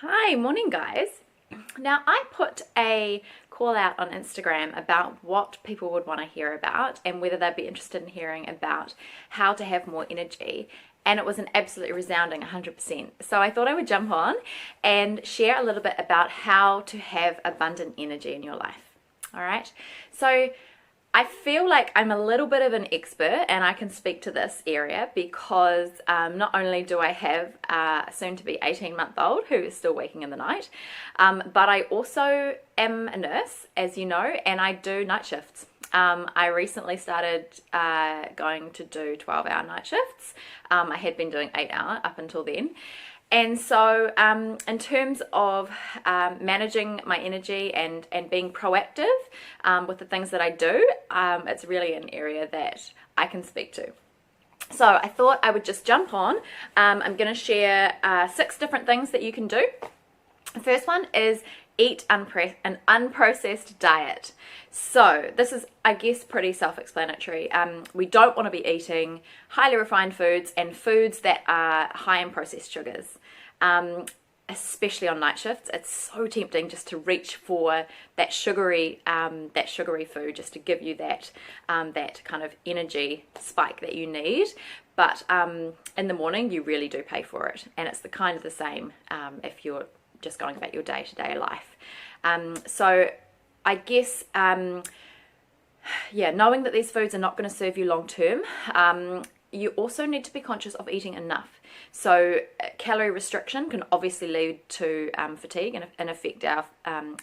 Hi, morning guys. Now I put a call out on Instagram about what people would want to hear about and whether they'd be interested in hearing about how to have more energy, and it was an absolutely resounding 100%. So I thought I would jump on and share a little bit about how to have abundant energy in your life. All right. So I feel like I'm a little bit of an expert and I can speak to this area because not only do I have a soon to be 18-month-old who is still waking in the night, but I also am a nurse, as you know, and I do night shifts. I recently started going to do 12-hour night shifts. I had been doing 8-hour up until then. And so in terms of managing my energy and being proactive with the things that I do, it's really an area that I can speak to. So I thought I would just jump on. I'm going to share 6 different things that you can do. The first one is eat an unprocessed diet. So this is, I guess, pretty self-explanatory. We don't want to be eating highly refined foods and foods that are high in processed sugars. Especially on night shifts, it's so tempting just to reach for that sugary food, just to give you that kind of energy spike that you need. But in the morning, you really do pay for it, and it's the same if you're just going about your day-to-day life. So I guess, knowing that these foods are not going to serve you long term, you also need to be conscious of eating enough. So calorie restriction can obviously lead to fatigue and affect our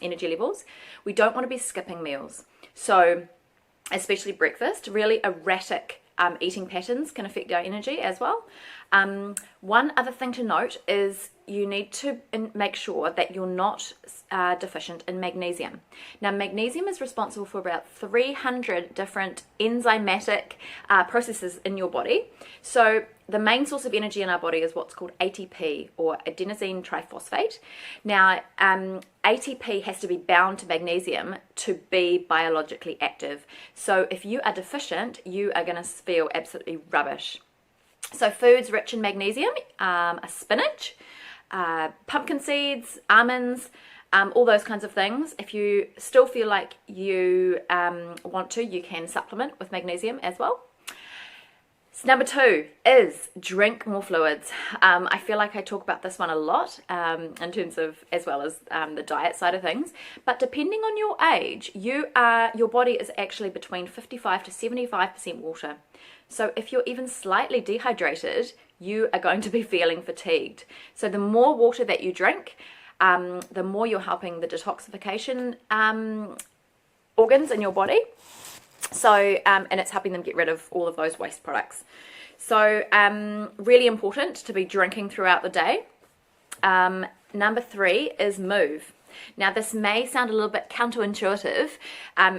energy levels. We don't want to be skipping meals. So especially breakfast, really erratic eating patterns can affect our energy as well. One other thing to note is you need to make sure that you're not deficient in magnesium. Now, magnesium is responsible for about 300 different enzymatic processes in your body. So the main source of energy in our body is what's called ATP, or adenosine triphosphate. Now, ATP has to be bound to magnesium to be biologically active. So if you are deficient, you are going to feel absolutely rubbish. So foods rich in magnesium are spinach, pumpkin seeds, almonds, all those kinds of things. If you still feel like you want to, you can supplement with magnesium as well. So number 2 is drink more fluids. I feel like I talk about this one a lot in terms of, as well as the diet side of things. But depending on your age, your body is actually between 55 to 75% water. So if you're even slightly dehydrated, you are going to be feeling fatigued. So the more water that you drink, the more you're helping the detoxification organs in your body. So, and it's helping them get rid of all of those waste products. So, really important to be drinking throughout the day. Number 3 is move. Now, this may sound a little bit counterintuitive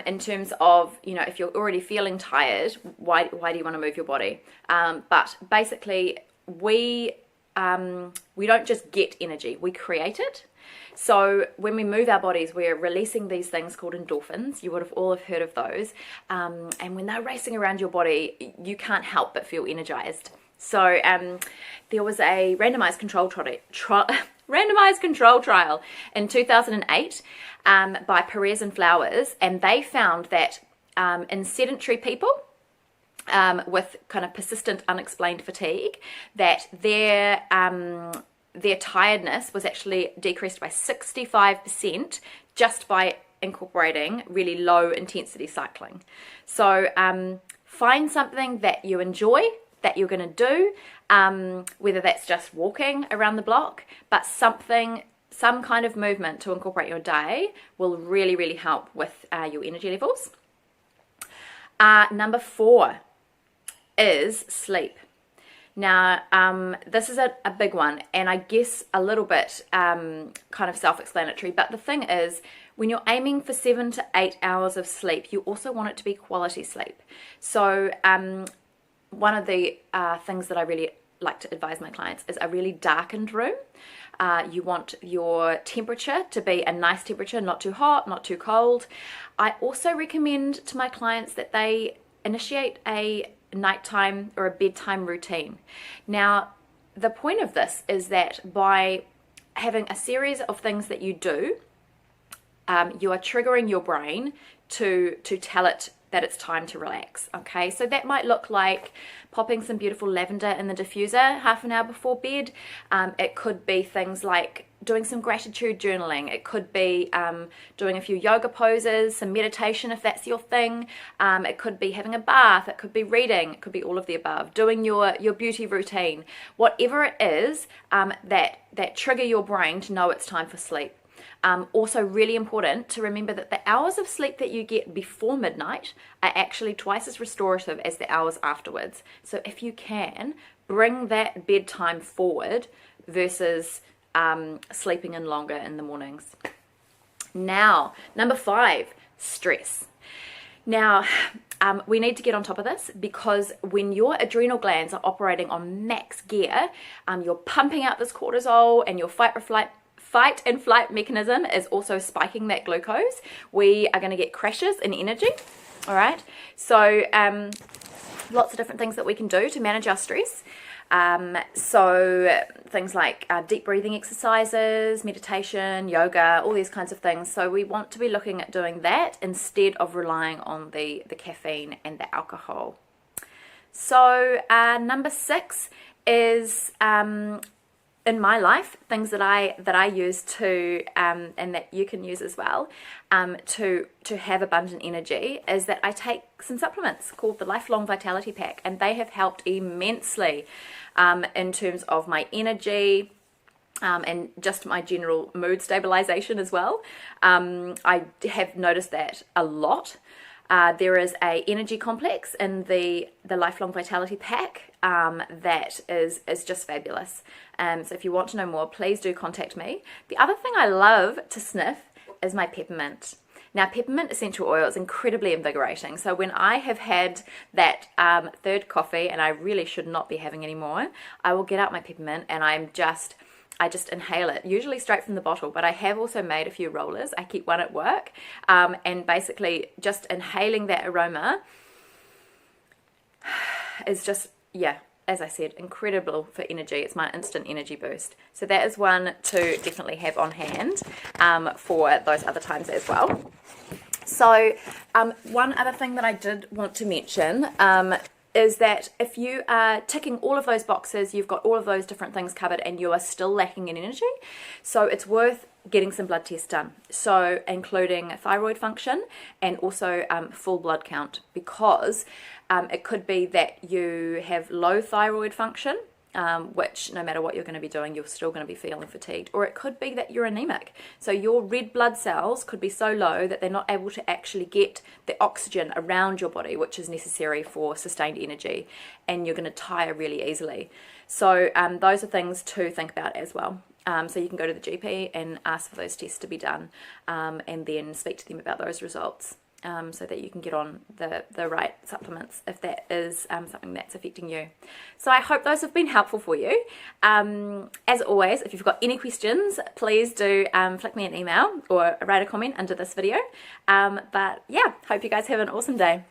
in terms of, if you're already feeling tired, why do you want to move your body? But basically, we don't just get energy, we create it. So when we move our bodies, we're releasing these things called endorphins. You would have all heard of those. And when they're racing around your body, you can't help but feel energized. So there was a randomized control trial in 2008 by Perez and Flowers, and they found that in sedentary people with kind of persistent unexplained fatigue, that their tiredness was actually decreased by 65% just by incorporating really low intensity cycling. So find something that you enjoy, that you're going to do, whether that's just walking around the block, but some kind of movement to incorporate your day will really, really help with your energy levels. Number 4 is sleep. Now, this is a big one, and I guess a little bit kind of self-explanatory, but the thing is, when you're aiming for 7 to 8 hours of sleep, you also want it to be quality sleep. So one of the things that I really like to advise my clients is a really darkened room. You want your temperature to be a nice temperature, not too hot, not too cold. I also recommend to my clients that they initiate a nighttime or a bedtime routine. Now, the point of this is that by having a series of things that you do, you are triggering your brain to tell it that it's time to relax. Okay, so that might look like popping some beautiful lavender in the diffuser half an hour before bed. It could be things like doing some gratitude journaling. It could be doing a few yoga poses, some meditation if that's your thing. It could be having a bath. It could be reading. It could be all of the above. Doing your beauty routine. Whatever it is that trigger your brain to know it's time for sleep. Also really important to remember that the hours of sleep that you get before midnight are actually twice as restorative as the hours afterwards. So if you can, bring that bedtime forward versus sleeping in longer in the mornings. Now, number 5, stress. Now, we need to get on top of this, because when your adrenal glands are operating on max gear, you're pumping out this cortisol, and your fight and flight mechanism is also spiking that glucose. We are going to get crashes in energy. All right, so lots of different things that we can do to manage our stress. So things like deep breathing exercises, meditation, yoga, all these kinds of things. So we want to be looking at doing that instead of relying on the caffeine and the alcohol. So number 6 is in my life, things that I use to and that you can use as well, to have abundant energy, is that I take some supplements called the Lifelong Vitality Pack, and they have helped immensely in terms of my energy, and just my general mood stabilization as well. I have noticed that a lot. There is a energy complex in the Lifelong Vitality Pack that is just fabulous. So if you want to know more, please do contact me. The other thing I love to sniff is my peppermint. Now, peppermint essential oil is incredibly invigorating. So when I have had that third coffee, and I really should not be having any more, I will get out my peppermint and I just inhale it, usually straight from the bottle, but I have also made a few rollers. I keep one at work, and basically just inhaling that aroma is just, yeah, as I said, incredible for energy. It's my instant energy boost. So that is one to definitely have on hand for those other times as well. So one other thing that I did want to mention is that if you are ticking all of those boxes, you've got all of those different things covered, and you are still lacking in energy, so it's worth getting some blood tests done, so including thyroid function and also full blood count, because it could be that you have low thyroid function, which no matter what you're going to be doing, you're still going to be feeling fatigued. Or it could be that you're anemic. So your red blood cells could be so low that they're not able to actually get the oxygen around your body, which is necessary for sustained energy, and you're going to tire really easily. So those are things to think about as well. So you can go to the GP and ask for those tests to be done, and then speak to them about those results. So that you can get on the right supplements if that is something that's affecting you. So I hope those have been helpful for you. As always, if you've got any questions, please do flick me an email or write a comment under this video. But yeah, hope you guys have an awesome day.